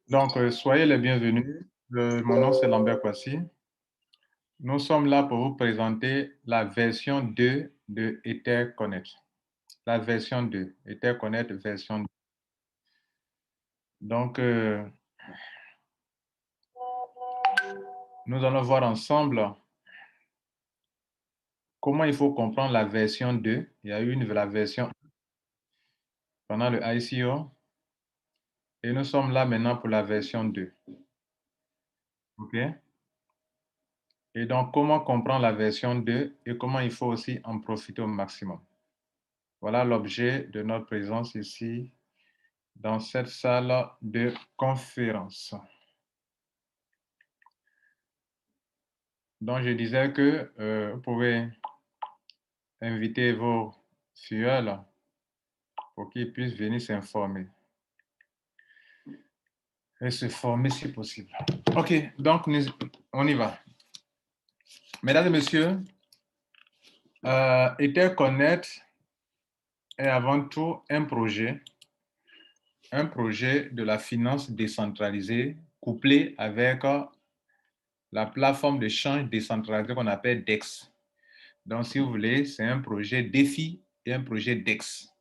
Donc, soyez les bienvenus. Mon nom, c'est Lambert Kwasi. Nous sommes là pour vous présenter la version 2 de EtherConnect. La version 2, EtherConnect version 2. Donc, nous allons voir ensemble comment il faut comprendre la version 2. Il y a eu la version pendant le ICO. Et nous sommes là maintenant pour la version 2. OK? Et donc, comment comprendre la version 2 et comment il faut aussi en profiter au maximum. Voilà l'objet de notre présence ici dans cette salle de conférence. Donc, je disais que vous pouvez inviter vos fioles pour qu'ils puissent venir s'informer et se former si possible. OK, donc on y va. Mesdames et messieurs, EtherConnect est avant tout un projet de la finance décentralisée couplé avec la plateforme de change décentralisée qu'on appelle DEX. Donc, si vous voulez, c'est un projet DeFi et un projet DEX.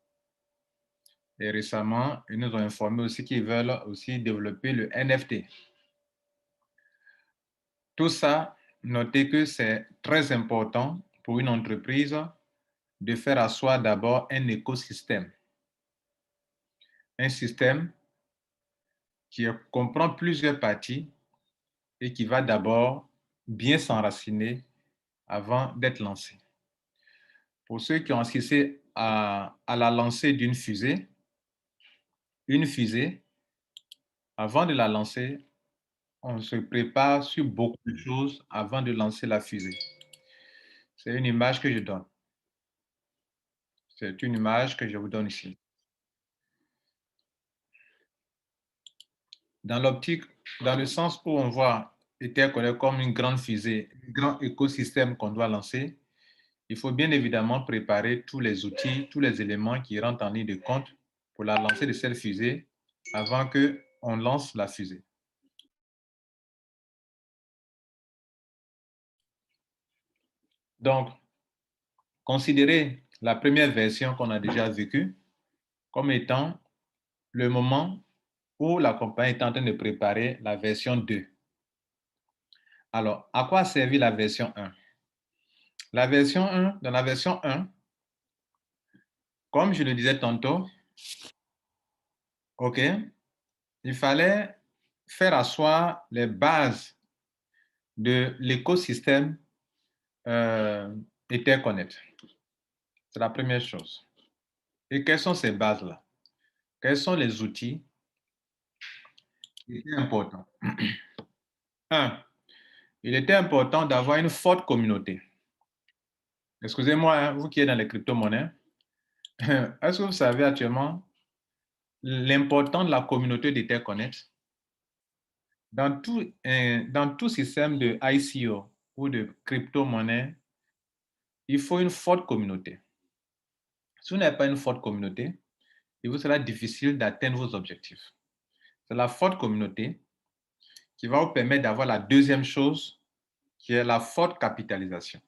Et récemment, ils nous ont informé aussi qu'ils veulent aussi développer le NFT. Tout ça, notez que c'est très important pour une entreprise de faire asseoir d'abord un écosystème. Un système qui comprend plusieurs parties et qui va d'abord bien s'enraciner avant d'être lancé. Pour ceux qui ont assisté à la lancée d'une fusée, une fusée, avant de la lancer, on se prépare sur beaucoup de choses avant de lancer la fusée. C'est une image que je donne. C'est une image que je vous donne ici. Dans l'optique, dans le sens où on voit EtherConnect comme une grande fusée, un grand écosystème qu'on doit lancer, il faut bien évidemment préparer tous les outils, tous les éléments qui rentrent en ligne de compte pour la lancée de cette fusée avant qu'on lance la fusée. Donc, considérez la première version qu'on a déjà vécue comme étant le moment où la compagnie est en train de préparer la version 2. Alors, à quoi a servi la version 1? La version 1, dans la version 1, comme je le disais tantôt, OK, il fallait faire asseoir les bases de l'écosystème EtherConnect. C'est la première chose. Et quelles sont ces bases-là? Quels sont les outils qui étaient importants? Un, il était important d'avoir une forte communauté. Excusez-moi, hein, vous qui êtes dans les crypto-monnaies, est-ce que vous savez actuellement l'importance de la communauté d'EtherConnect? Dans tout système de ICO ou de crypto-monnaie, il faut une forte communauté. Si vous n'avez pas une forte communauté, il vous sera difficile d'atteindre vos objectifs. C'est la forte communauté qui va vous permettre d'avoir la deuxième chose, qui est la forte capitalisation.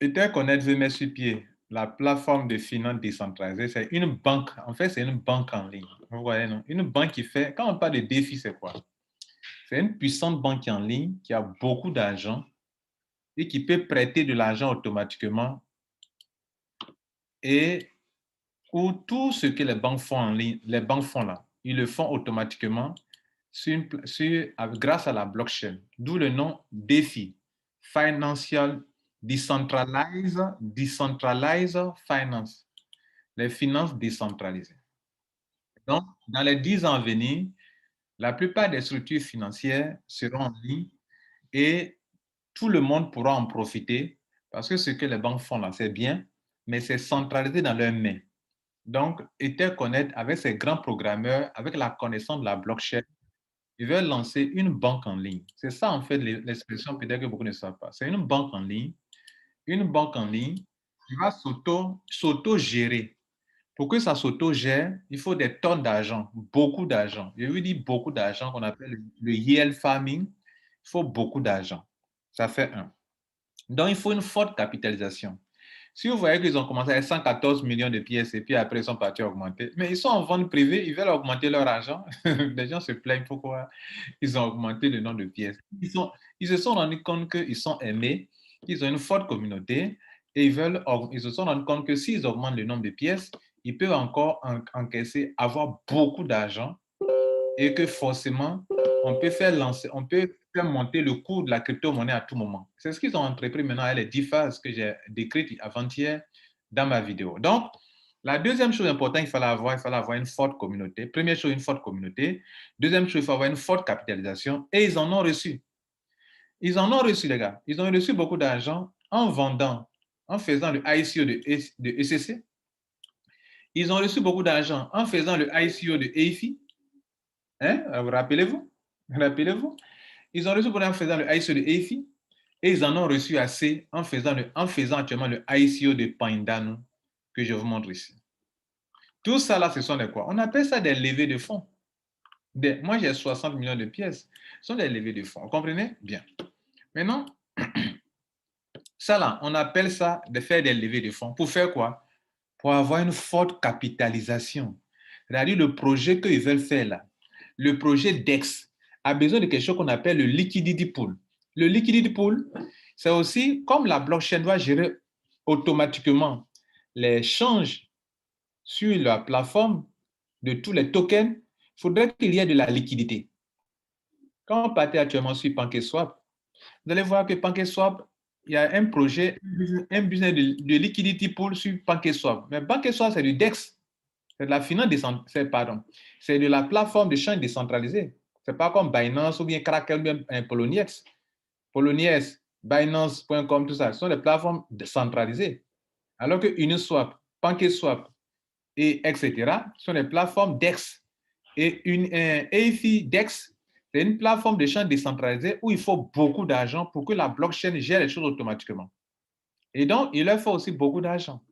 EtherConnect veut mettre sur pied la plateforme de finance décentralisée. C'est une banque, en fait, c'est une banque en ligne. Vous voyez, non? Une banque qui fait, quand on parle de défi, c'est quoi? C'est une puissante banque en ligne qui a beaucoup d'argent et qui peut prêter de l'argent automatiquement et où tout ce que les banques font en ligne, les banques font là, ils le font automatiquement grâce à la blockchain, d'où le nom DeFi, Financial Decentralized Finance, les finances décentralisées. Donc, dans les 10 ans à venir, la plupart des structures financières seront en ligne et tout le monde pourra en profiter parce que ce que les banques font là, c'est bien, mais c'est centralisé dans leurs mains. Donc, EtherConnect, avec ses grands programmeurs, avec la connaissance de la blockchain, ils veulent lancer une banque en ligne. C'est ça, en fait, l'expression peut-être que beaucoup ne savent pas. C'est une banque en ligne qui va s'auto-gérer Pour que ça s'auto-gère, il faut des tonnes d'argent, beaucoup d'argent. Je veux dire beaucoup d'argent qu'on appelle le yield farming. Il faut beaucoup d'argent. Ça fait un. Donc, il faut une forte capitalisation. Si vous voyez qu'ils ont commencé avec 114 millions de pièces et puis après ils sont partis augmenter, mais ils sont en vente privée, ils veulent augmenter leur argent. Les gens se plaignent pourquoi ils ont augmenté le nombre de pièces. Ils se sont rendus compte qu'ils sont aimés, qu'ils ont une forte communauté et ils se sont rendus compte que s'ils augmentent le nombre de pièces, ils peuvent encore encaisser, avoir beaucoup d'argent et que forcément, on peut faire monter le cours de la crypto-monnaie à tout moment. C'est ce qu'ils ont entrepris maintenant avec les 10 phases que j'ai décrites avant-hier dans ma vidéo. Donc, la deuxième chose importante qu'il fallait avoir une forte communauté. Première chose, une forte communauté. Deuxième chose, il faut avoir une forte capitalisation et ils en ont reçu. Ils en ont reçu, les gars. Ils ont reçu beaucoup d'argent en vendant, en faisant le ICO de ECC. Ils ont reçu beaucoup d'argent en faisant le ICO de EIFI. Hein? Rappelez-vous? Rappelez-vous? Ils ont reçu beaucoup d'argent en faisant le ICO de EIFI et ils en ont reçu assez en faisant actuellement le ICO de Pindano que je vous montre ici. Tout ça là, ce sont des quoi? On appelle ça des levées de fonds. Moi, j'ai 60 millions de pièces. Ce sont des levées de fonds. Vous comprenez? Bien. Maintenant, ça là, on appelle ça de faire des levées de fonds. Pour faire quoi? Pour avoir une forte capitalisation. C'est-à-dire le projet qu'ils veulent faire là, le projet DEX, a besoin de quelque chose qu'on appelle le liquidity pool. Le liquidity pool, c'est aussi comme la blockchain doit gérer automatiquement les changes sur la plateforme de tous les tokens, il faudrait qu'il y ait de la liquidité. Quand on partait actuellement sur PancakeSwap, vous allez voir que PancakeSwap, il y a un projet, un business de liquidity pool sur PancakeSwap. Mais PancakeSwap, c'est du DEX. C'est de la finance décentralisée, pardon. C'est de la plateforme de change décentralisée. Ce n'est pas comme Binance ou bien Kraken ou bien Poloniex. Poloniex, Binance.com, tout ça, ce sont des plateformes décentralisées. Alors que Uniswap, PancakeSwap, et etc., sont des plateformes DEX. Et une EIFI DEX, c'est une plateforme de change décentralisée où il faut beaucoup d'argent pour que la blockchain gère les choses automatiquement. Et donc, il leur faut aussi beaucoup d'argent.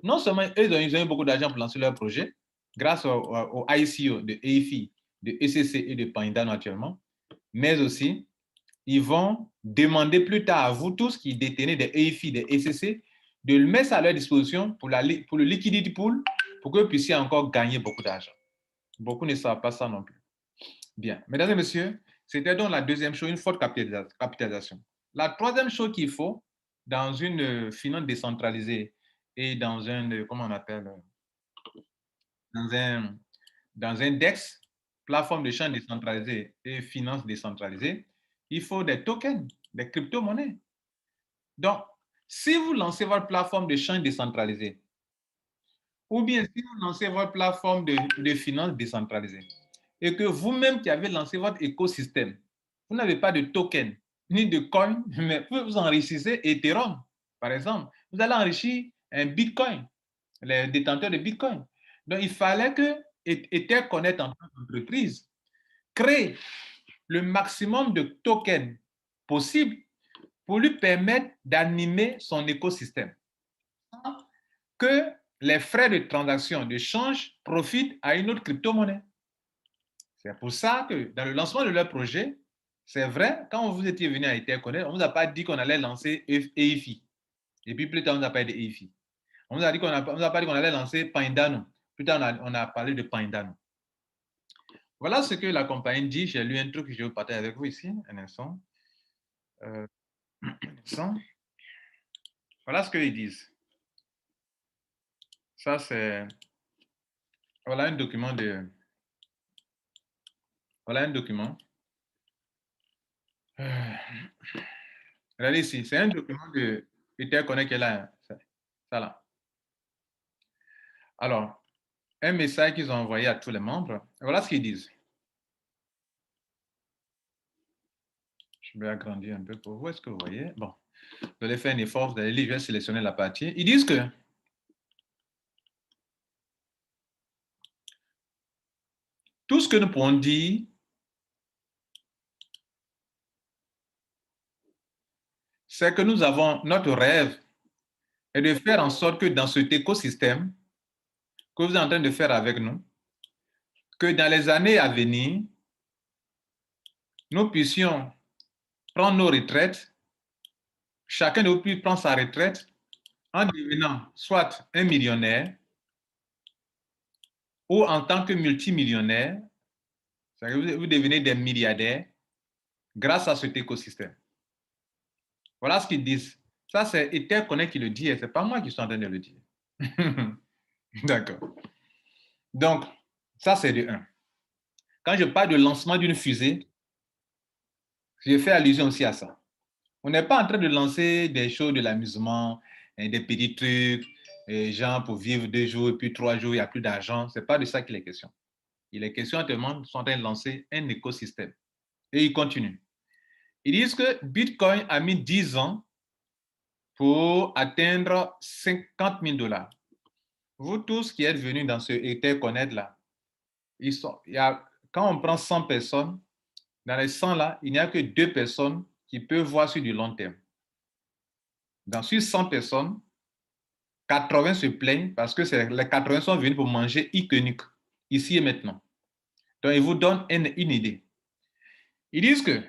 Non seulement ils ont eu beaucoup d'argent pour lancer leur projet, grâce au ICO de EIFI, de ECC et de Pindano actuellement, mais aussi, ils vont demander plus tard à vous tous qui détenez des EIFI, des ECC, de le mettre à leur disposition pour le liquidity pool, pour que vous puissiez encore gagner beaucoup d'argent. Beaucoup ne savent pas ça non plus. Bien. Mesdames et messieurs, c'était donc la deuxième chose, une forte capitalisation. La troisième chose qu'il faut dans une finance décentralisée et dans un, comment on appelle, dans un, dans un DEX, plateforme de change décentralisée et finance décentralisée, il faut des tokens, des crypto-monnaies. Donc, si vous lancez votre plateforme de change décentralisée, ou bien si vous lancez votre plateforme de finance décentralisée, et que vous-même qui avez lancé votre écosystème, vous n'avez pas de token ni de coin, mais vous enrichissez Ethereum, par exemple. Vous allez enrichir un Bitcoin, les détenteurs de Bitcoin. Donc, il fallait que Ether Connect en tant qu'entreprise crée le maximum de tokens possible pour lui permettre d'animer son écosystème. Que les frais de transaction de change profitent à une autre crypto-monnaie. C'est pour ça que dans le lancement de leur projet, c'est vrai, quand vous étiez venu à Etherconnect, on ne vous a pas dit qu'on allait lancer EIFI. Et puis plus tard, on nous a parlé de EIFI. On nous a pas dit qu'on allait lancer Pindano. Plus tard, on a parlé de Pindano. Voilà ce que la compagnie dit. J'ai lu un truc que je vais partager avec vous ici. Un instant. Un instant. Voilà ce qu'ils disent. Ça, c'est... Voilà un document de... Voilà un document. Regardez ici, c'est un document de Etherconnect qui est là. Ça là. Alors, un message qu'ils ont envoyé à tous les membres. Voilà ce qu'ils disent. Je vais agrandir un peu pour vous. Est-ce que vous voyez? Bon, vous allez faire un effort, vous allez lire, je vais sélectionner la partie. Ils disent que tout ce que nous pouvons dire, c'est que nous avons notre rêve est de faire en sorte que dans cet écosystème, que vous êtes en train de faire avec nous, que dans les années à venir, nous puissions prendre nos retraites, chacun de vous puisse prendre sa retraite en devenant soit un millionnaire ou en tant que multimillionnaire, vous devenez des milliardaires grâce à cet écosystème. Voilà ce qu'ils disent. Ça, c'est Ether Connect qui le dit et ce n'est pas moi qui suis en train de le dire. D'accord. Donc, ça, c'est de 1. Quand je parle de lancement d'une fusée, je fais allusion aussi à ça. On n'est pas en train de lancer des choses de l'amusement, des petits trucs, genre pour vivre 2 jours et puis 3 jours, il n'y a plus d'argent. Ce n'est pas de ça qu'il est question. Il est question actuellement, ils sont en train de lancer un écosystème. Et ils continuent. Ils disent que Bitcoin a mis 10 ans pour atteindre 50 000 $. Vous tous qui êtes venus dans ce Ether Connect là, quand on prend 100 personnes, dans les 100 là, il n'y a que 2 personnes qui peuvent voir sur du long terme. Dans sur 100 personnes, 80 se plaignent parce que les 80 sont venus pour manger iconique, ici et maintenant. Donc, ils vous donnent une idée. Ils disent que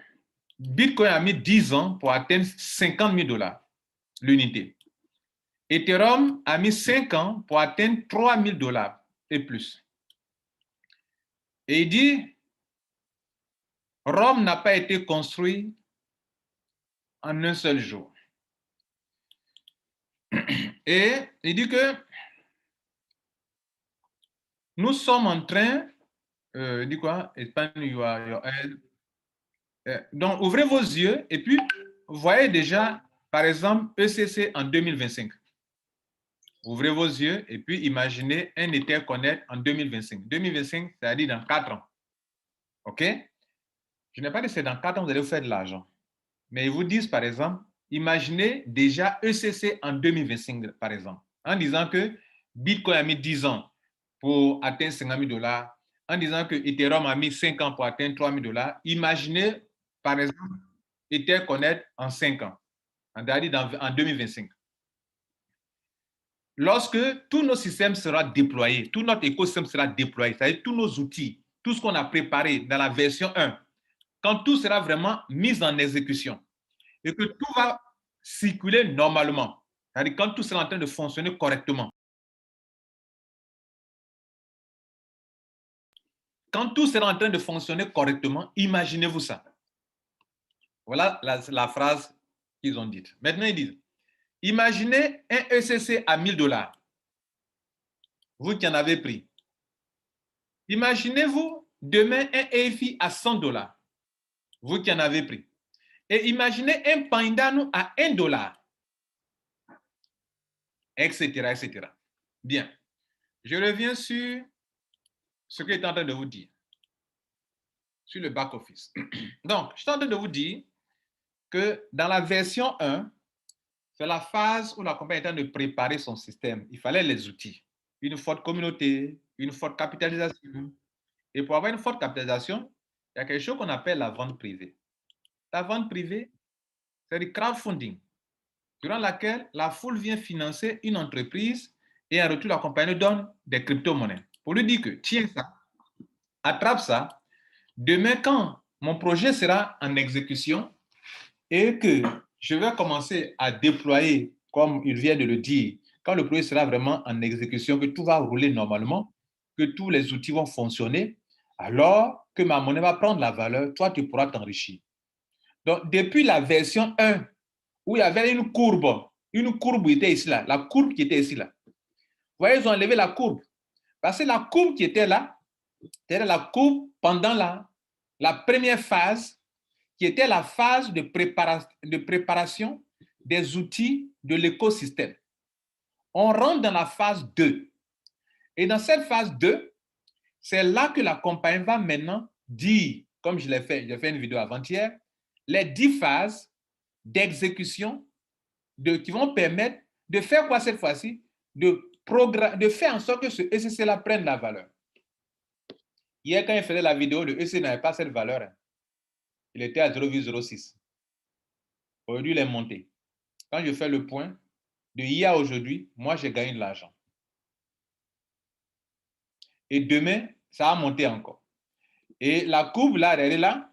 Bitcoin a mis 10 ans pour atteindre 50 000 $ l'unité. Ethereum a mis 5 ans pour atteindre 3 000 $ et plus. Et il dit, Rome n'a pas été construit en un seul jour. Et il dit que nous sommes en train, il dit quoi? Donc, ouvrez vos yeux et puis, voyez déjà, par exemple, ECC en 2025. Ouvrez vos yeux et puis imaginez un Ether Connect en 2025. 2025, c'est-à-dire dans 4 ans. OK? Je n'ai pas dit que c'est dans 4 ans, vous allez vous faire de l'argent. Mais ils vous disent, par exemple, imaginez déjà ECC en 2025, par exemple, en disant que Bitcoin a mis 10 ans pour atteindre 50 000 $, en disant que Ethereum a mis 5 ans pour atteindre 3 000 $. Imaginez, par exemple, Ether Connect en 5 ans, c'est-à-dire en 2025. Lorsque tous nos systèmes seront déployés, tout notre écosystème sera déployé, c'est-à-dire tous nos outils, tout ce qu'on a préparé dans la version 1, quand tout sera vraiment mis en exécution et que tout va circuler normalement, c'est-à-dire quand tout sera en train de fonctionner correctement. Quand tout sera en train de fonctionner correctement, imaginez-vous ça. Voilà la phrase qu'ils ont dite. Maintenant, ils disent, imaginez un ECC à 1 000 $, vous qui en avez pris. Imaginez-vous demain un EFI à 100 $, vous qui en avez pris. Et imaginez un Pandano à 1 $, etc., etc. Bien. Je reviens sur ce que je suis en train de vous dire, sur le back-office. Donc, je suis en train de vous dire que dans la version 1, c'est la phase où la compagnie est en train de préparer son système. Il fallait les outils, une forte communauté, une forte capitalisation. Et pour avoir une forte capitalisation, il y a quelque chose qu'on appelle la vente privée. La vente privée, c'est du crowdfunding, durant laquelle la foule vient financer une entreprise et en retour, la compagnie donne des crypto-monnaies pour lui dire que tiens ça, attrape ça. Demain, quand mon projet sera en exécution et que je vais commencer à déployer, comme il vient de le dire, quand le projet sera vraiment en exécution, que tout va rouler normalement, que tous les outils vont fonctionner, alors que ma monnaie va prendre la valeur, toi, tu pourras t'enrichir. Donc, depuis la version 1, où il y avait une courbe qui était ici, là, la courbe qui était ici, là. Vous voyez, ils ont enlevé la courbe. Parce que la courbe qui était là, c'était la courbe pendant la première phase, qui était la phase de préparation des outils de l'écosystème. On rentre dans la phase 2. Et dans cette phase 2, c'est là que la compagnie va maintenant dire, comme je l'ai fait, j'ai fait une vidéo avant-hier, les 10 phases d'exécution qui vont permettre de faire quoi cette fois-ci? De faire en sorte que ce ECC-là prenne la valeur. Hier, quand il faisait la vidéo, le ECC n'avait pas cette valeur. Il était à 0,06. Aujourd'hui, il est monté. Quand je fais le point, de hier à aujourd'hui, moi, j'ai gagné de l'argent. et demain, ça va monter encore. Et la courbe, là, elle est là.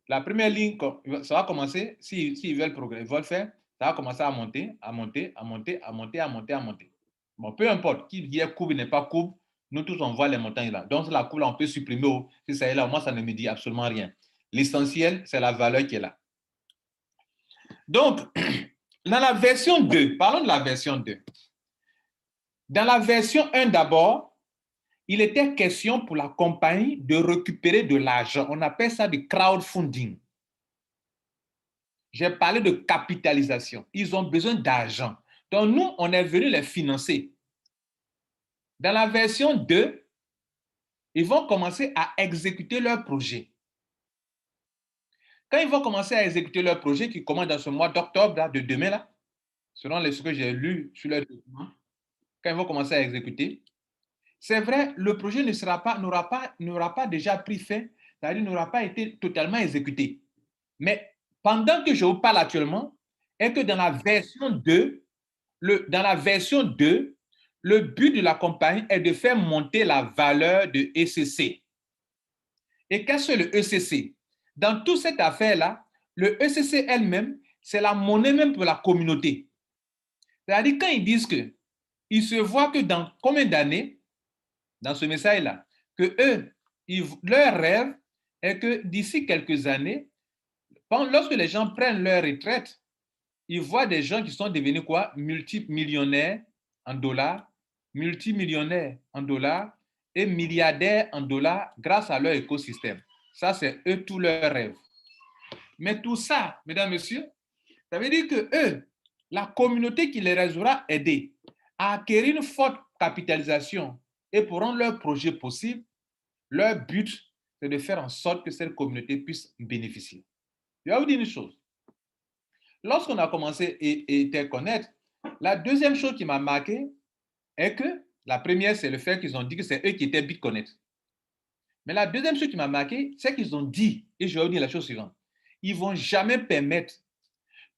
La première ligne, ça va commencer, s'ils veulent progresser, ils veulent faire, ça va commencer à monter, à monter, à monter, à monter, à monter, à monter. Bon, peu importe, qu'il y ait courbe ou n'est pas courbe, nous tous, on voit les montagnes là. Donc, la courbe, là, on peut supprimer. Si ça est là, moi, ça ne me dit absolument rien. L'essentiel, c'est la valeur qui est là. Donc, dans la version 2, parlons de la version 2. Dans la version 1 d'abord, il était question pour la compagnie de récupérer de l'argent. On appelle ça du crowdfunding. J'ai parlé de capitalisation. Ils ont besoin d'argent. Donc, nous, on est venu les financer. Dans la version 2, ils vont commencer à exécuter leur projet. Quand ils vont commencer à exécuter leur projet qui commence dans ce mois d'octobre, de demain, là, selon ce que j'ai lu sur leur document, quand ils vont commencer à exécuter, c'est vrai, le projet n'aura pas déjà pris fin, c'est-à-dire n'aura pas été totalement exécuté. Mais pendant que je vous parle actuellement, est que dans la version 2, le but de la compagnie est de faire monter la valeur de ECC. Et qu'est-ce que le ECC? Dans toute cette affaire-là, le ECC elle-même, c'est la monnaie même pour la communauté. C'est-à-dire quand ils disent que, ils se voient que dans combien d'années, dans ce message-là, que eux, leur rêve est que d'ici quelques années, lorsque les gens prennent leur retraite, ils voient des gens qui sont devenus quoi? Multimillionnaires en dollars, multimillionnaires en dollars et milliardaires en dollars grâce à leur écosystème. Ça, c'est eux, tout leur rêve. Mais tout ça, mesdames, messieurs, ça veut dire que eux, la communauté qui les aura aidés à acquérir une forte capitalisation et pour rendre leur projet possible, leur but, c'est de faire en sorte que cette communauté puisse bénéficier. Je vais vous dire une chose. Lorsqu'on a commencé à te connaître, la deuxième chose qui m'a marqué est que la première, c'est le fait qu'ils ont dit que c'est eux qui étaient BitConnect. Mais la deuxième chose qui m'a marqué, c'est qu'ils ont dit, et je vais vous dire la chose suivante, ils ne vont jamais permettre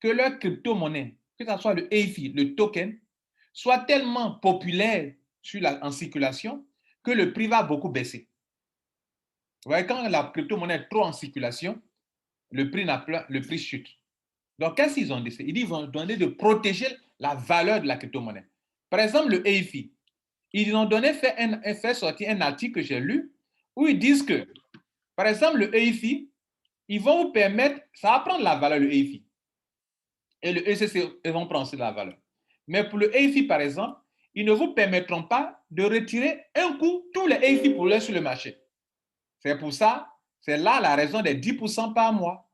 que leur crypto-monnaie, que ce soit le EIFI, le token, soit tellement populaire en circulation que le prix va beaucoup baisser. Vous voyez, quand la crypto-monnaie est trop en circulation, le prix chute. Donc, qu'est-ce qu'ils ont dit? Ils vont demander de protéger la valeur de la crypto-monnaie. Par exemple, le EIFI, ils ont donné fait sortir un article que j'ai lu où ils disent que, par exemple, le EIFI, ils vont vous permettre, ça va prendre la valeur, le EIFI. Et le ECC, ils vont prendre la valeur. Mais pour le EIFI, par exemple, ils ne vous permettront pas de retirer un coup tous les EIFI pour sur le marché. C'est pour ça, c'est là la raison des 10% par mois.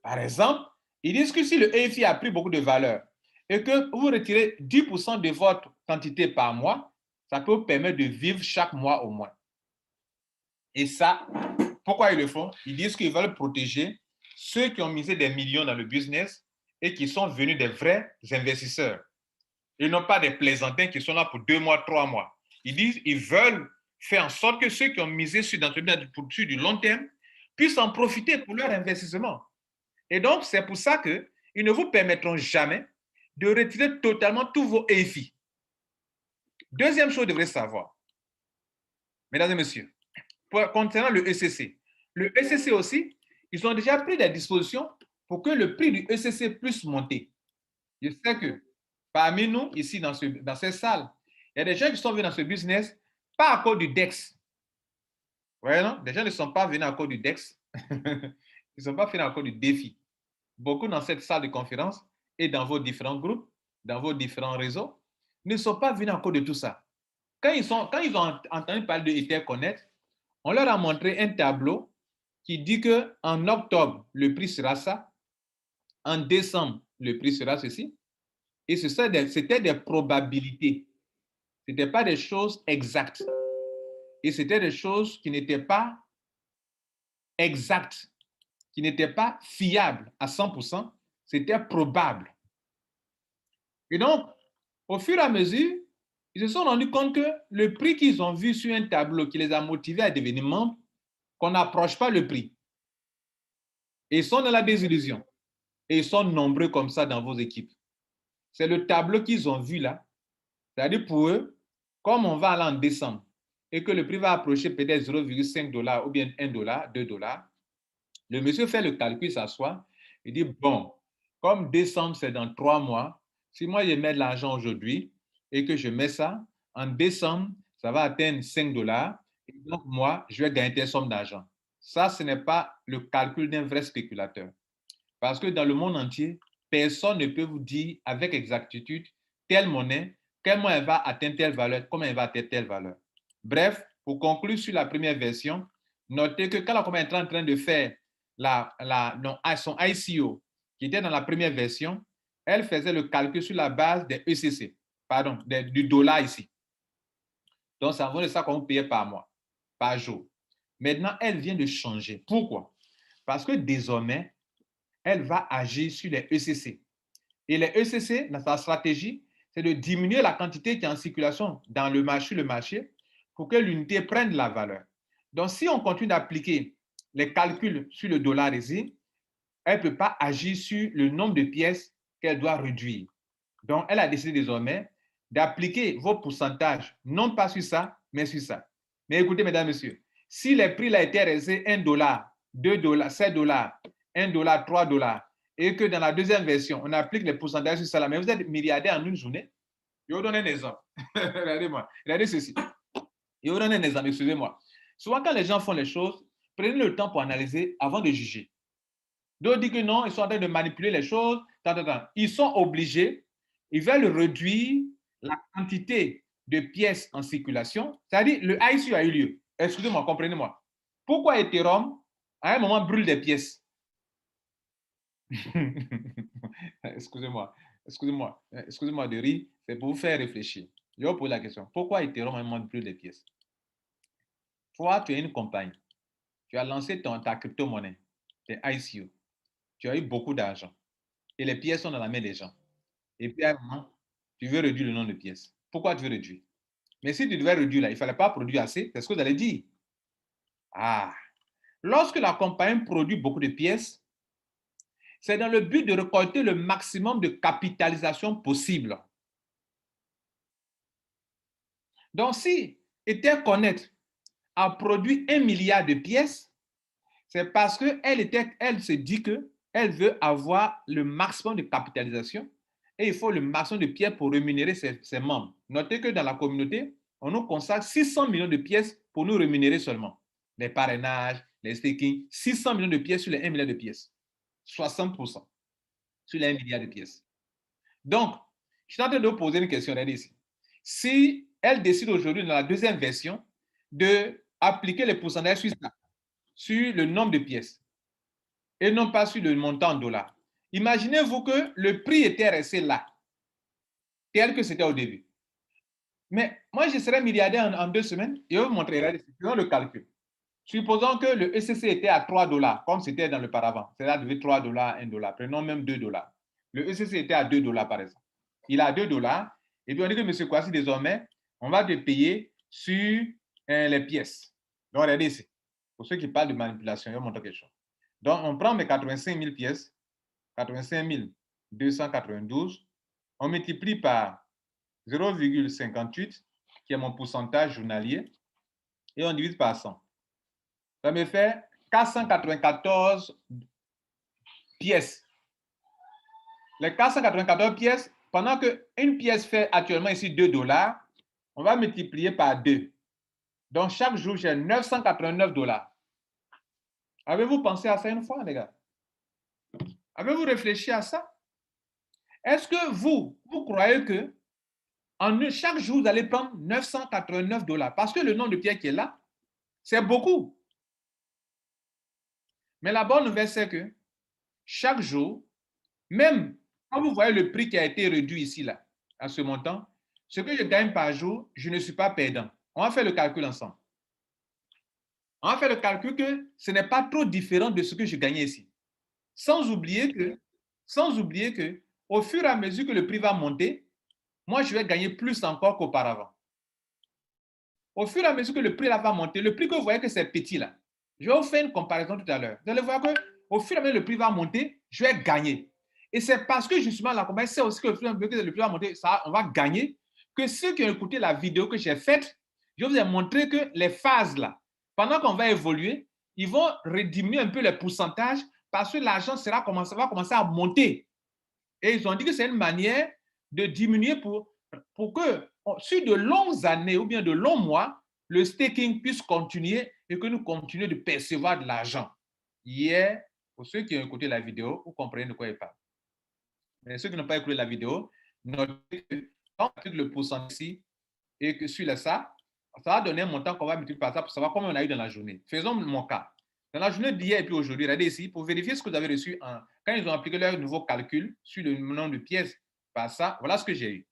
Par exemple, ils disent que si le EIFI a pris beaucoup de valeur et que vous retirez 10% de votre quantité par mois, ça peut vous permettre de vivre chaque mois au moins. Et ça, pourquoi ils le font? Ils disent qu'ils veulent protéger ceux qui ont misé des millions dans le business et qui sont venus des vrais investisseurs. Ils n'ont pas des plaisantins qui sont là pour 2 mois, 3 mois. Ils disent qu'ils veulent faire en sorte que ceux qui ont misé sur du long terme puissent en profiter pour leur investissement. Et donc, c'est pour ça qu'ils ne vous permettront jamais de retirer totalement tous vos EIFI. Deuxième chose que vous devrez savoir, mesdames et messieurs, concernant le ECC. Le ECC aussi, ils ont déjà pris des dispositions pour que le prix du ECC puisse monter. Je sais que parmi nous, ici, dans cette salle, il y a des gens qui sont venus dans ce business, pas à cause du DEX. Vous voyez, non? Des gens ne sont pas venus à cause du DEX. Ils ne sont pas venus à cause du défi. Beaucoup dans cette salle de conférence et dans vos différents groupes, dans vos différents réseaux, ne sont pas venus à cause de tout ça. Quand ils ont entendu parler de Etherconnect, on leur a montré un tableau qui dit qu'en octobre, le prix sera ça, en décembre, le prix sera ceci, et c'était des probabilités. Ce n'était pas des choses exactes. Et c'était des choses qui n'étaient pas exactes, qui n'étaient pas fiables à 100%, c'était probable. Et donc, au fur et à mesure, ils se sont rendus compte que le prix qu'ils ont vu sur un tableau qui les a motivés à devenir membres, qu'on n'approche pas le prix. Et ils sont dans la désillusion. Et ils sont nombreux comme ça dans vos équipes. C'est le tableau qu'ils ont vu là. C'est-à-dire pour eux, comme on va aller en décembre et que le prix va approcher peut-être 0,5 $ ou bien 1 $, 2 $, le monsieur fait le calcul, s'assoit, il dit, bon, comme décembre, c'est dans 3 mois, si moi je mets de l'argent aujourd'hui et que je mets ça, en décembre, ça va atteindre 5 $, et donc moi, je vais gagner telle somme d'argent. Ça, ce n'est pas le calcul d'un vrai spéculateur. Parce que dans le monde entier, personne ne peut vous dire avec exactitude telle monnaie, comment elle va atteindre telle valeur, comment elle va atteindre telle valeur. Bref, pour conclure sur la première version, notez que quand la compagnie est en train de faire son ICO, qui était dans la première version, elle faisait le calcul sur la base des ECC, pardon, du dollar ici. Donc, ça vaut de ça qu'on payait par mois, par jour. Maintenant, elle vient de changer. Pourquoi? Parce que désormais, elle va agir sur les ECC. Et les ECC, dans sa stratégie, c'est de diminuer la quantité qui est en circulation dans le marché pour que l'unité prenne de la valeur. Donc, si on continue d'appliquer les calculs sur le dollar ici, elle ne peut pas agir sur le nombre de pièces qu'elle doit réduire. Donc, elle a décidé désormais d'appliquer vos pourcentages, non pas sur ça, mais sur ça. Mais écoutez, mesdames, messieurs, si les prix là étaient restés 1 $, 2 $, 7 $, 1 $, 3 $, et que dans la deuxième version, on applique les pourcentages sur ça, mais vous êtes milliardaire en une journée, je vais vous donner un exemple. Regardez-moi, regardez ceci. Je vais vous donner un exemple, excusez-moi. Souvent, quand les gens font les choses, prenez le temps pour analyser avant de juger. D'autres disent que non, ils sont en train de manipuler les choses. Ils sont obligés, ils veulent réduire la quantité de pièces en circulation. C'est-à-dire, le ICO a eu lieu. Excusez-moi, comprenez-moi. Pourquoi Ethereum, à un moment, brûle des pièces? Excusez-moi de rire, c'est pour vous faire réfléchir. Je vais vous poser la question. Pourquoi Ethereum a un moment brûle des pièces? Toi, tu es une compagnie. Tu as lancé ta crypto-monnaie, tes ICO. Tu as eu beaucoup d'argent. Et les pièces sont dans la main des gens. Et puis à un moment, tu veux réduire le nombre de pièces. Pourquoi tu veux réduire? Mais si tu devais réduire là, il ne fallait pas produire assez, c'est ce que vous allez dire. Ah, lorsque la compagnie produit beaucoup de pièces, c'est dans le but de récolter le maximum de capitalisation possible. Donc, si Etherconnect a produit 1 milliard de pièces, c'est parce qu'elle se dit qu'elle veut avoir le maximum de capitalisation et il faut le maximum de pièces pour rémunérer ses membres. Notez que dans la communauté, on nous consacre 600 millions de pièces pour nous rémunérer seulement. Les parrainages, les staking, 600 millions de pièces sur les 1 milliard de pièces. 60% sur les 1 milliard de pièces. Donc, je suis en train de vous poser une question, regardez ici. Si elle décide aujourd'hui dans la deuxième version d'appliquer les pourcentages sur ça, sur le nombre de pièces, et non pas sur le montant en dollars. Imaginez-vous que le prix était resté là, tel que c'était au début. Mais moi, je serais milliardaire en 2 semaines. Je vais vous montrer, regardez, faisons le calcul. Supposons que le ECC était à 3 $, comme c'était dans le paravent. C'est-à-dire 3 $, 1 $. Prenons même 2 $. Le ECC était à 2 $, par exemple. Il a 2 $. Et puis on dit que M. Kwasi, désormais, on va te payer sur les pièces. Donc, regardez ici. Pour ceux qui parlent de manipulation, je vais vous montrer quelque chose. Donc, on prend mes 85 000 pièces, 85 292, on multiplie par 0,58, qui est mon pourcentage journalier, et on divise par 100. Ça me fait 494 pièces. Les 494 pièces, pendant qu'une pièce fait actuellement ici 2 $, on va multiplier par 2. Donc, chaque jour, j'ai 989 $. Avez-vous pensé à ça une fois, les gars? Avez-vous réfléchi à ça? Est-ce que vous croyez que chaque jour, vous allez prendre 989 $? Parce que le nombre de pièces qui est là, c'est beaucoup. Mais la bonne nouvelle, c'est que chaque jour, même quand vous voyez le prix qui a été réduit ici, là, à ce montant, ce que je gagne par jour, je ne suis pas perdant. On va faire le calcul ensemble. On va faire le calcul que ce n'est pas trop différent de ce que je gagnais ici. Sans oublier que, au fur et à mesure que le prix va monter, moi, je vais gagner plus encore qu'auparavant. Au fur et à mesure que le prix là va monter, le prix que vous voyez que c'est petit là, je vais vous faire une comparaison tout à l'heure. Vous allez voir qu'au fur et à mesure que le prix va monter, je vais gagner. Et c'est parce que justement, la compagnie sait aussi que le prix va monter, ça, on va gagner, que ceux qui ont écouté la vidéo que j'ai faite Je vous ai montré que les phases là, pendant qu'on va évoluer, ils vont rediminuer un peu les pourcentages parce que l'argent va commencer à monter. Et ils ont dit que c'est une manière de diminuer pour que, sur de longues années ou bien de longs mois, le staking puisse continuer et que nous continuions de percevoir de l'argent. Hier, pour ceux qui ont écouté la vidéo, vous comprenez de quoi il parle. Mais ceux qui n'ont pas écouté la vidéo, notez que quand on applique le pourcentage ici et que sur ça va donner un montant qu'on va multiplier par ça pour savoir combien on a eu dans la journée. Faisons mon cas. Dans la journée d'hier et puis aujourd'hui, regardez ici, pour vérifier ce que vous avez reçu quand ils ont appliqué leur nouveau calcul sur le nombre de pièces par ça, voilà ce que j'ai eu.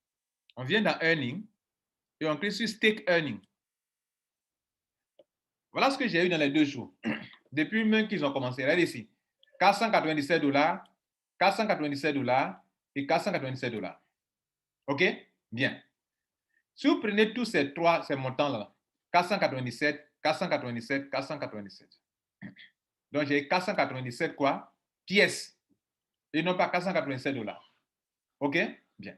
On vient dans Earning et on clique sur Stake Earning. Voilà ce que j'ai eu dans les 2 jours. Depuis même qu'ils ont commencé. Regardez ici. $497, $497 et $497. OK? Bien. Si vous prenez tous ces montants-là, 497, 497, 497. Donc, j'ai 497 quoi? Pièces. Et non pas $497. OK? Bien.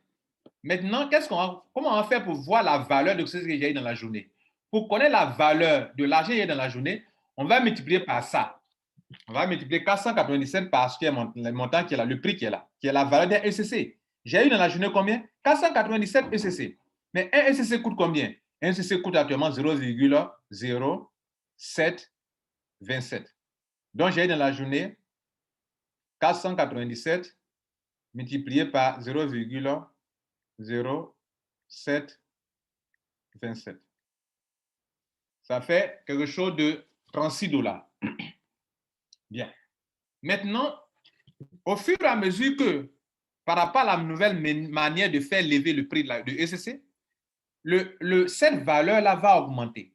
Maintenant, comment on va faire pour voir la valeur de ce que j'ai eu dans la journée? Pour connaître la valeur de l'argent qu'il y a dans la journée, on va multiplier par ça. On va multiplier 497 par ce qui est le montant qui est là, le prix qui est là, qui est la valeur d'un ECC. J'ai eu dans la journée combien? 497 ECC. Mais un ECC coûte combien? Un ECC coûte actuellement 0,0727. Donc, j'ai eu dans la journée 497 multiplié par 0,0727. Ça fait quelque chose de $36. Bien. Maintenant, au fur et à mesure que, par rapport à la nouvelle manière de faire lever le prix de ECC, cette valeur-là va augmenter.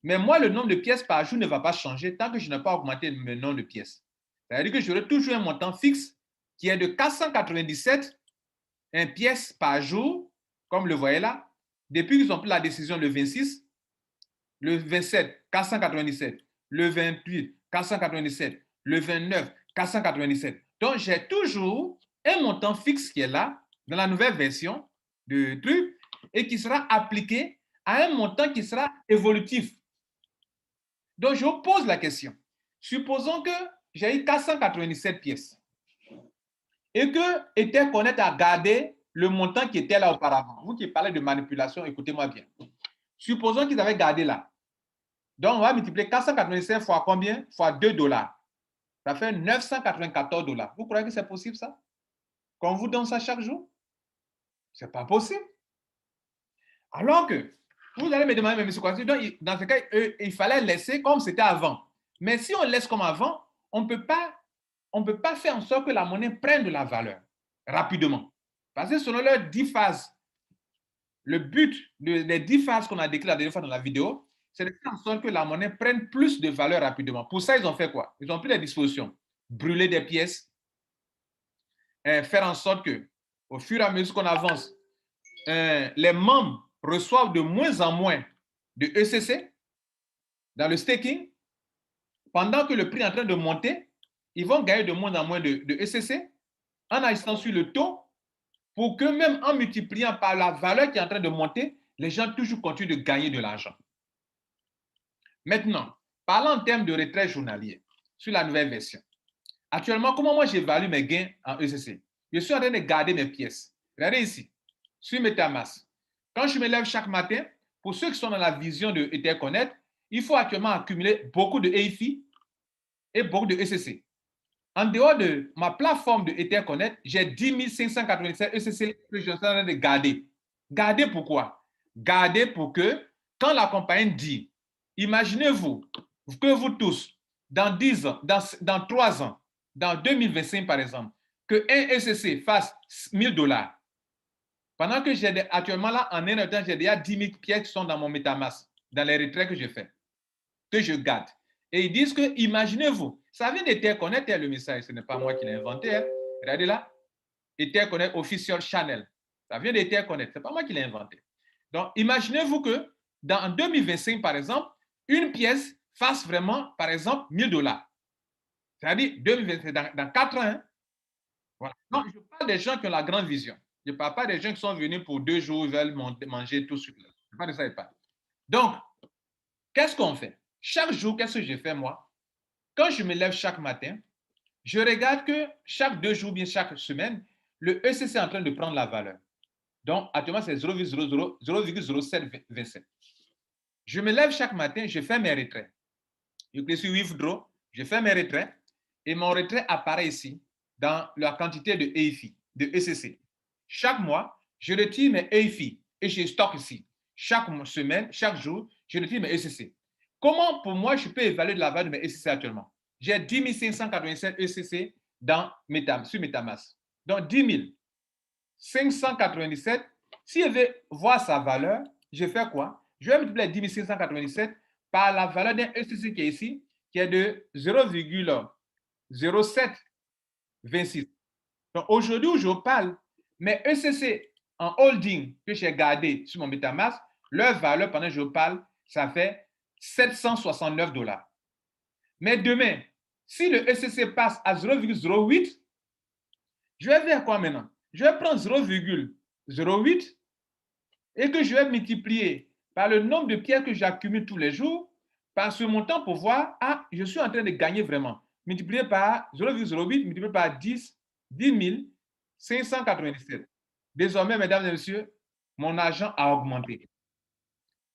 Mais moi, le nombre de pièces par jour ne va pas changer tant que je n'ai pas augmenté le nombre de pièces. C'est-à-dire que j'aurai toujours un montant fixe qui est de 497 pièces par jour, comme le voyez là, depuis qu'ils ont pris la décision le 26, le 27, 497, le 28, 497, le 29, 497. Donc, j'ai toujours un montant fixe qui est là, dans la nouvelle version de truc, et qui sera appliqué à un montant qui sera évolutif. Donc, je vous pose la question. Supposons que j'ai eu 497 pièces et que Etherconnect a gardé le montant qui était là auparavant. Vous qui parlez de manipulation, écoutez-moi bien. Supposons qu'ils avaient gardé là. Donc, on va multiplier 497 fois combien? Fois $2. Ça fait $994. Vous croyez que c'est possible ça? Qu'on vous donne ça chaque jour? Ce n'est pas possible. Alors que, vous allez me demander, mais monsieur Kouassi, donc dans ce cas, il fallait laisser comme c'était avant. Mais si on laisse comme avant, on ne peut pas faire en sorte que la monnaie prenne de la valeur rapidement. Parce que selon leurs 10 phases, le but des 10 phases qu'on a décrit la dernière fois dans la vidéo, c'est de faire en sorte que la monnaie prenne plus de valeur rapidement. Pour ça, ils ont fait quoi? Ils ont pris des dispositions. Brûler des pièces, faire en sorte que, au fur et à mesure qu'on avance, les membres reçoivent de moins en moins de ECC dans le staking. Pendant que le prix est en train de monter, ils vont gagner de moins en moins de ECC en agissant sur le taux pour que même en multipliant par la valeur qui est en train de monter, les gens toujours continuent de gagner de l'argent. Maintenant, parlons en termes de retrait journalier sur la nouvelle version. Actuellement, comment moi j'évalue mes gains en ECC? Je suis en train de garder mes pièces. Regardez ici, sur MetaMask. Quand je me lève chaque matin, pour ceux qui sont dans la vision de Etherconnect, il faut actuellement accumuler beaucoup de EIFI et beaucoup de ECC. En dehors de ma plateforme de Etherconnect, j'ai 10 587 ECC que je suis en train de garder. Garder pourquoi? Garder pour que, quand la compagnie dit, imaginez-vous que vous tous, dans 10 ans, dans 3 ans, dans 2025 par exemple, que un ECC fasse $1000. Pendant que j'ai actuellement là, en un temps, j'ai déjà 10 000 pièces qui sont dans mon MetaMask, dans les retraits que je fais, que je garde. Et ils disent que, imaginez-vous, ça vient d'Etherconnect, le message, ce n'est pas moi qui l'ai inventé. Hein. Regardez là, Etherconnect Official Channel. Ça vient d'Etherconnect, ce n'est pas moi qui l'ai inventé. Donc, imaginez-vous que dans 2025, par exemple, une pièce fasse vraiment, par exemple, $1000. C'est-à-dire, 2025, dans 4 ans. Hein. Voilà. Donc, je parle des gens qui ont la grande vision. Je ne parle pas des gens qui sont venus pour 2 jours, ils veulent manger tout sur place. Je ne parle pas de ça. Donc, Qu'est-ce qu'on fait? Chaque jour, qu'est-ce que je fais moi? Quand je me lève chaque matin, je regarde que chaque 2 jours, bien chaque semaine, le ECC est en train de prendre la valeur. Donc, actuellement, c'est 0,0727. Je me lève chaque matin, je fais mes retraits. Je clique sur Withdraw, je fais mes retraits et mon retrait apparaît ici dans la quantité de EIFI, de ECC. Chaque mois, je retire mes EIFI et je stocke ici. Chaque semaine, chaque jour, je retire mes ECC. Comment, pour moi, je peux évaluer la valeur de mes ECC actuellement? J'ai 10 587 ECC sur MetaMask. Donc, 10 597. Si je veux voir sa valeur, je fais quoi? Je vais multiplier 10 597 par la valeur d'un ECC qui est ici, qui est de 0,0726. Donc, aujourd'hui où je parle, mes ECC en holding que j'ai gardé sur mon MetaMask, leur valeur pendant que je parle, ça fait $769. Mais demain, si le ECC passe à 0,08, je vais faire quoi maintenant? Je vais prendre 0,08 et que je vais multiplier par le nombre de pierres que j'accumule tous les jours, par ce montant pour voir, ah, je suis en train de gagner vraiment. Multiplié par 0,08, multiplié par 10 597. Désormais, mesdames et messieurs, mon argent a augmenté.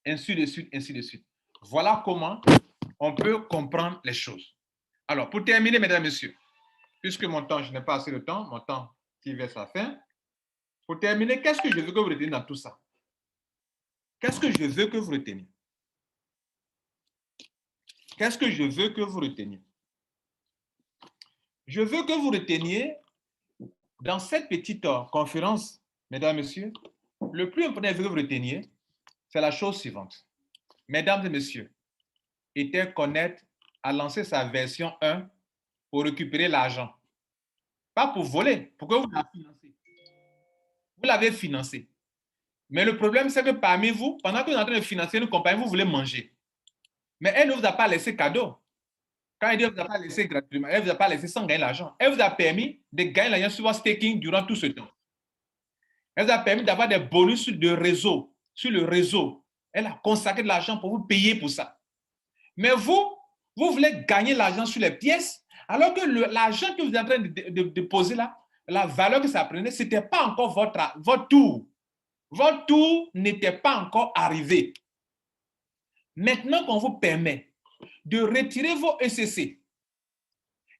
Ainsi de suite, ainsi de suite. Voilà comment on peut comprendre les choses. Alors, pour terminer, mesdames et messieurs, puisque mon temps, je n'ai pas assez de temps, mon temps qui vers sa fin, pour terminer, qu'est-ce que je veux que vous reteniez dans tout ça? Qu'est-ce que je veux que vous reteniez? Qu'est-ce que je veux que vous reteniez? Je veux que vous reteniez dans cette petite conférence, mesdames et messieurs, le plus important que vous reteniez, c'est la chose suivante. Mesdames et messieurs, Etherconnect a lancé sa version 1 pour récupérer l'argent. Pas pour voler, pour que vous l'avez financé. Vous l'avez financé. Mais le problème, c'est que parmi vous, pendant que vous êtes en train de financer une compagnie, vous voulez manger. Mais elle ne vous a pas laissé cadeau. Quand elle dit qu'elle ne vous a pas laissé gratuitement, elle ne vous a pas laissé sans gagner l'argent. Elle vous a permis de gagner l'argent sur votre staking durant tout ce temps. Elle vous a permis d'avoir des bonus sur le réseau. Elle a consacré de l'argent pour vous payer pour ça. Mais vous voulez gagner l'argent sur les pièces, alors que l'argent que vous êtes en train de poser là, la valeur que ça prenait, ce n'était pas encore votre tour. Votre tour n'était pas encore arrivé. Maintenant qu'on vous permet de retirer vos ECC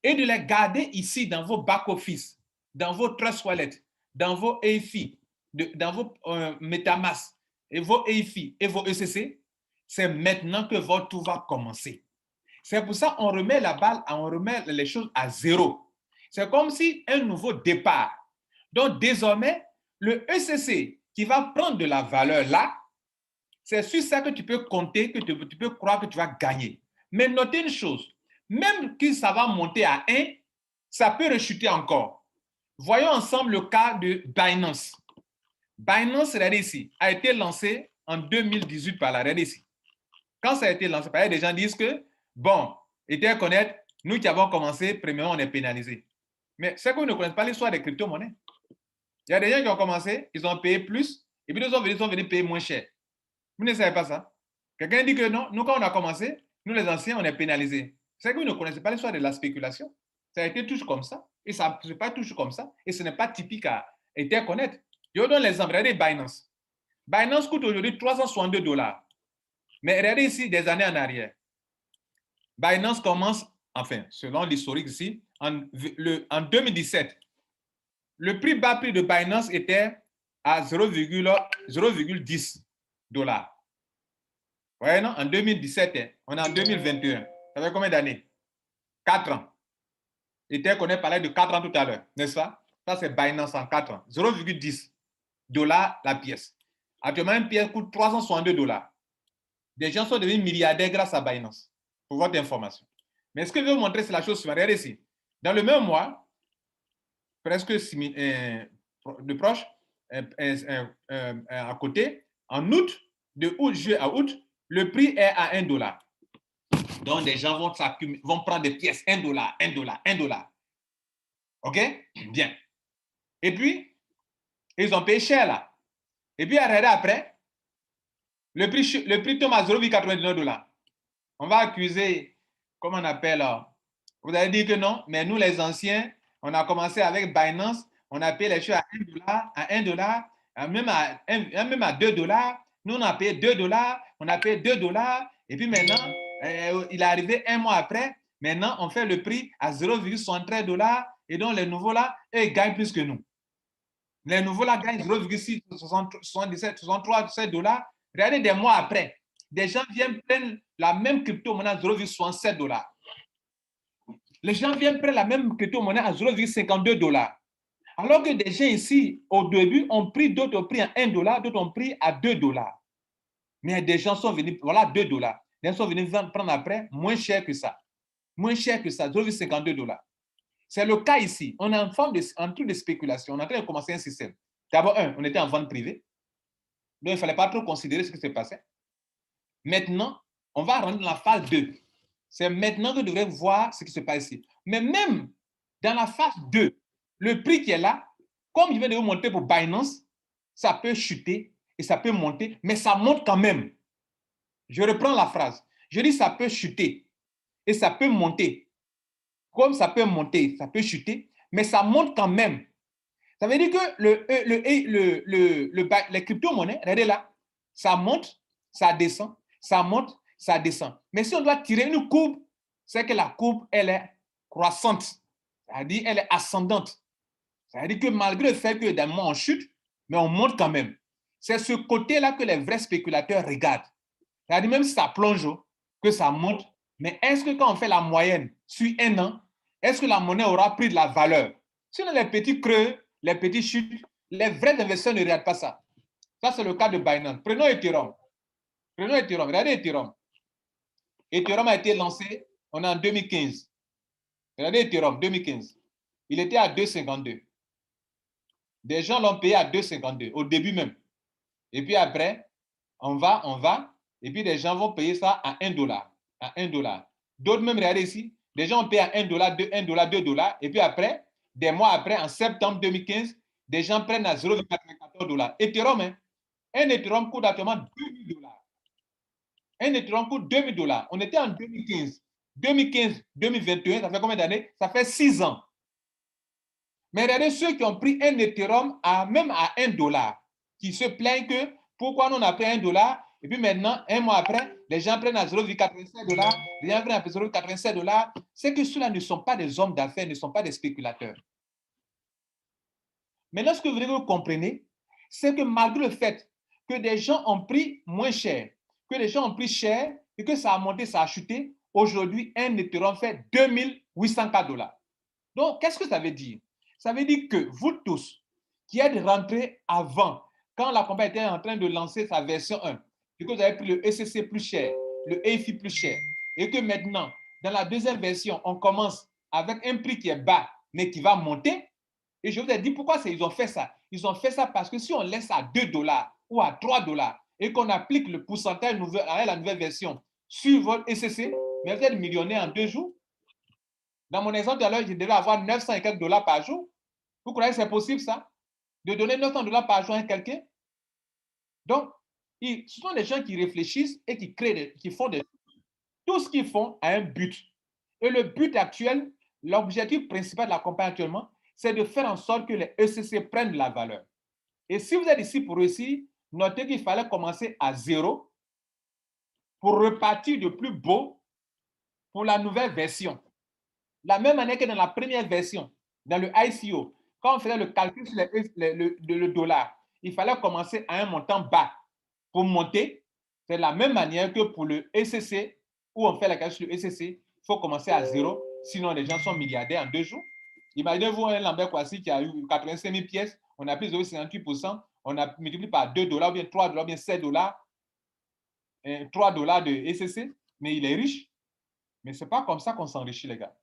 et de les garder ici dans vos back-office, dans vos Trust Wallet, dans vos EIFI, dans vos MetaMask et vos EIFI et vos ECC, c'est maintenant que votre tour va commencer. C'est pour ça qu'on remet la balle, on remet les choses à zéro. C'est comme si un nouveau départ. Donc désormais, le ECC qui va prendre de la valeur là, c'est sur ça que tu peux compter, que tu peux croire que tu vas gagner. Mais notez une chose, même que ça va monter à 1, ça peut rechuter encore. Voyons ensemble le cas de Binance. Binance, regardez ici, a été lancé en 2018 par la, regardez ici. Quand ça a été lancé, des gens disent que, bon, Etherconnect, nous qui avons commencé, premièrement, on est pénalisé. Mais c'est que vous ne connaissez pas l'histoire des crypto-monnaies. Il y a des gens qui ont commencé, ils ont payé plus, et puis ils sont venus payer moins cher. Vous ne savez pas ça? Quelqu'un dit que non, nous, quand on a commencé, nous, les anciens, on est pénalisés. C'est que vous ne connaissez pas l'histoire de la spéculation. Ça a été toujours comme ça, et ça ne pas toujours comme ça, et ce n'est pas typique à Etherconnect. Je vous donne l'exemple, regardez Binance. Binance coûte aujourd'hui $362. Mais regardez ici, des années en arrière. Binance commence, enfin, selon l'historique ici, en 2017. Le prix bas prix de Binance était à 0,10 $. Ouais, non? En 2017, on est en 2021. Ça fait combien d'années? 4 ans. Etherconnect parlait de 4 ans tout à l'heure, n'est-ce pas? Ça, c'est Binance en 4 ans. 0,10 $ la pièce. Actuellement, une pièce coûte $362. Des gens sont devenus milliardaires grâce à Binance, pour votre information. Mais ce que je veux vous montrer, c'est la chose suivante. Regardez ici. Dans le même mois, presque de proche, à côté, en août, de juillet à août, le prix est à $1. Donc, des gens vont prendre des pièces, $1, $1. OK? Bien. Et puis, ils ont payé cher là. Et puis, après, le prix tombe à $0,99. On va accuser, comment on appelle, vous allez dire que non, mais nous les anciens, on a commencé avec Binance, on a payé les choses à $1, même à $2. Nous, on a payé $2, on a payé $2, et puis maintenant, il est arrivé un mois après, maintenant, on fait le prix à $0,73, et donc les nouveaux là, eux, ils gagnent plus que nous. Les nouveaux là gagnent 0,6, 77, 63, $7. Regardez des mois après, des gens viennent prendre la même crypto-monnaie à $0,67. Les gens viennent prendre la même crypto-monnaie à $0,52. Alors que des gens ici, au début, ont pris, d'autres ont pris à $1, d'autres ont pris à $2. Mais des gens sont venus, voilà, $2. Les gens sont venus prendre après moins cher que ça. Moins cher que ça, $0,52. C'est le cas ici. On est en truc de spéculation. On est en train de commencer un système. D'abord, on était en vente privée. Donc, il ne fallait pas trop considérer ce qui se passait. Maintenant, on va rentrer dans la phase 2. C'est maintenant que vous devrez voir ce qui se passe ici. Mais même dans la phase 2, le prix qui est là, comme il vient de vous monter pour Binance, ça peut chuter et ça peut monter, mais ça monte quand même. Je reprends la phrase. Je dis ça peut chuter et ça peut monter. Comme ça peut monter, ça peut chuter, mais ça monte quand même. Ça veut dire que les crypto-monnaies, regardez là, ça monte, ça descend, ça monte, ça descend. Mais si on doit tirer une courbe, c'est que la courbe, elle est croissante. C'est-à-dire, elle est ascendante. C'est-à-dire que malgré le fait que d'un moment on chute, mais on monte quand même. C'est ce côté-là que les vrais spéculateurs regardent. C'est-à-dire même si ça plonge, que ça monte, mais est-ce que quand on fait la moyenne sur un an, est-ce que la monnaie aura pris de la valeur? Sinon, les petits creux, les petits chutes, les vrais investisseurs ne regardent pas ça. Ça, c'est le cas de Binance. Prenons Ethereum. Regardez Ethereum. Ethereum a été lancé, on est en 2015. Regardez Ethereum, 2015. Il était à 2,52. Des gens l'ont payé à 2,52, au début même. Et puis après, on va, et puis les gens vont payer ça à $1. À $1. D'autres même, regardez ici, des gens ont payé à $1, $2, et puis après, des mois après, en septembre 2015, des gens prennent à $0,94. Ethereum, hein? Un Ethereum coûte actuellement $2,000. Un Ethereum coûte $2,000. On était en 2015. 2015, 2021, ça fait combien d'années? Ça fait 6 ans. Mais regardez ceux qui ont pris un Ethereum même à $1, qui se plaignent que pourquoi nous on a pris $1, et puis maintenant, un mois après, les gens prennent à $0,87, les gens prennent à $0,87. C'est que ceux-là ne sont pas des hommes d'affaires, ne sont pas des spéculateurs. Maintenant, ce que vous comprenez, c'est que malgré le fait que des gens ont pris moins cher, que des gens ont pris cher et que ça a monté, ça a chuté, aujourd'hui, un Ethereum fait $2,804. Donc, qu'est-ce que ça veut dire? Ça veut dire que vous tous qui êtes rentrés avant, quand la compagnie était en train de lancer sa version 1, et que vous avez pris le ECC plus cher, le EFI plus cher, et que maintenant, dans la deuxième version, on commence avec un prix qui est bas, mais qui va monter. Et je vous ai dit pourquoi ils ont fait ça. Ils ont fait ça parce que si on laisse à $2 ou à $3 et qu'on applique le pourcentage à la nouvelle version sur votre ECC, mais vous êtes millionnaire en 2 jours. Dans mon exemple tout à l'heure, je devais avoir 900 et quelques dollars par jour. Vous croyez que c'est possible ça? De donner 900 dollars par jour à quelqu'un? Donc, ce sont des gens qui réfléchissent et qui créent, qui font tout ce qu'ils font a un but. Et le but actuel, l'objectif principal de la compagnie actuellement, c'est de faire en sorte que les ECC prennent de la valeur. Et si vous êtes ici pour réussir, notez qu'il fallait commencer à zéro pour repartir de plus beau pour la nouvelle version. La même manière que dans la première version, dans le ICO, quand on faisait le calcul sur le dollar, il fallait commencer à un montant bas pour monter. C'est la même manière que pour le ECC, où on fait la calcul sur le ECC, il faut commencer à zéro, sinon les gens sont milliardaires en 2 jours. Imaginez-vous un Lambert Kwasi qui a eu 85 000 pièces, on a pris 0,58%, on a multiplié par $2, ou bien $3, ou bien $7, $3 de ECC, mais il est riche. Mais ce n'est pas comme ça qu'on s'enrichit, les gars.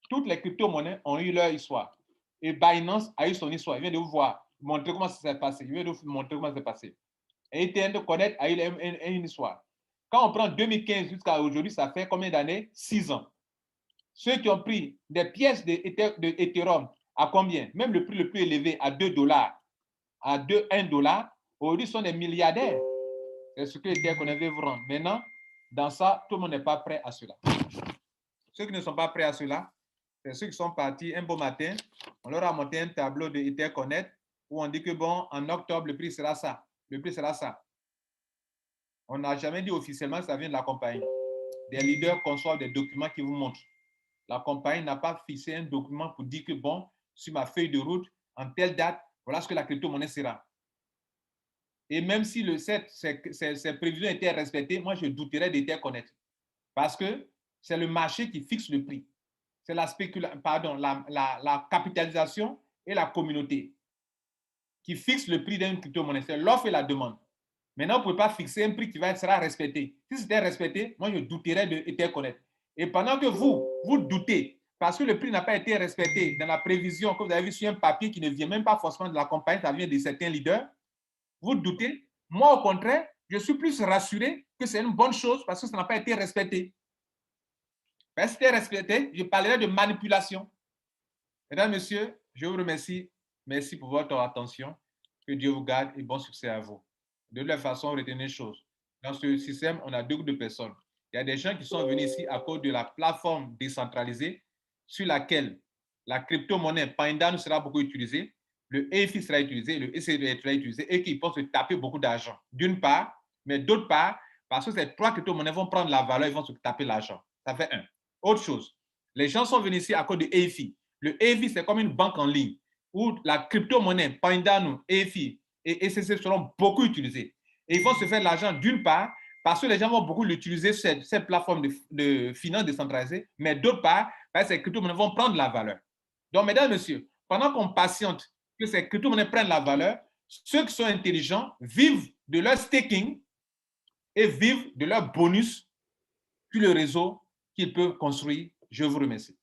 Toutes les crypto-monnaies ont eu leur histoire. Et Binance a eu son histoire. Il vient de vous voir, montrer comment ça s'est passé. Il vient de vous montrer comment ça s'est passé. Et ETN Connect a eu une histoire. Quand on prend 2015 jusqu'à aujourd'hui, ça fait combien d'années? 6 ans. Ceux qui ont pris des pièces d'Ethereum à combien? Même le prix le plus élevé à $2, à $1, aujourd'hui sont des milliardaires. C'est ce que ETN Connect veut vous rendre. Maintenant, dans ça, tout le monde n'est pas prêt à cela. Ceux qui ne sont pas prêts à cela, c'est ceux qui sont partis un beau matin, on leur a monté un tableau de Etherconnect où on dit que bon, en octobre, le prix sera ça. Le prix sera ça. On n'a jamais dit officiellement que ça vient de la compagnie. Des leaders conçoivent des documents qui vous montrent. La compagnie n'a pas fixé un document pour dire que bon, sur ma feuille de route, en telle date, voilà ce que la crypto-monnaie sera. Et même si ces prévisions étaient respectées, moi, je douterais d'Etherconnect. Parce que c'est le marché qui fixe le prix. C'est la capitalisation et la communauté qui fixent le prix d'une crypto-monnaie. C'est l'offre et la demande. Maintenant, vous ne pouvez pas fixer un prix qui sera respecté. Si c'était respecté, moi, je douterais d'Etherconnect. Et pendant que vous doutez, parce que le prix n'a pas été respecté dans la prévision que vous avez vu sur un papier qui ne vient même pas forcément de la compagnie, ça vient de certains leaders, vous doutez. Moi, au contraire, je suis plus rassuré que c'est une bonne chose parce que ça n'a pas été respecté. Si c'était respecté, je parlerais de manipulation. Mesdames, Messieurs, je vous remercie. Merci pour votre attention. Que Dieu vous garde et bon succès à vous. De la façon, retenez une chose. Dans ce système, on a deux groupes de personnes. Il y a des gens qui sont venus ici à cause de la plateforme décentralisée sur laquelle la crypto-monnaie Pindano sera beaucoup utilisée, le EFI sera utilisé, le ECB sera utilisé et qui pensent se taper beaucoup d'argent. D'une part, mais d'autre part, parce que ces trois crypto-monnaies vont prendre la valeur, ils vont se taper l'argent. Ça fait un. Autre chose, les gens sont venus ici à cause de EFI. Le EFI, c'est comme une banque en ligne où la crypto-monnaie Pindano, EFI et ECC seront beaucoup utilisés. Et ils vont se faire de l'argent d'une part parce que les gens vont beaucoup l'utiliser, cette plateforme de finances décentralisées, mais d'autre part, parce que ces crypto-monnaies vont prendre la valeur. Donc, mesdames et messieurs, pendant qu'on patiente que ces crypto-monnaies prennent la valeur, ceux qui sont intelligents vivent de leur staking et vivent de leur bonus sur le réseau qu'ils peuvent construire. Je vous remercie.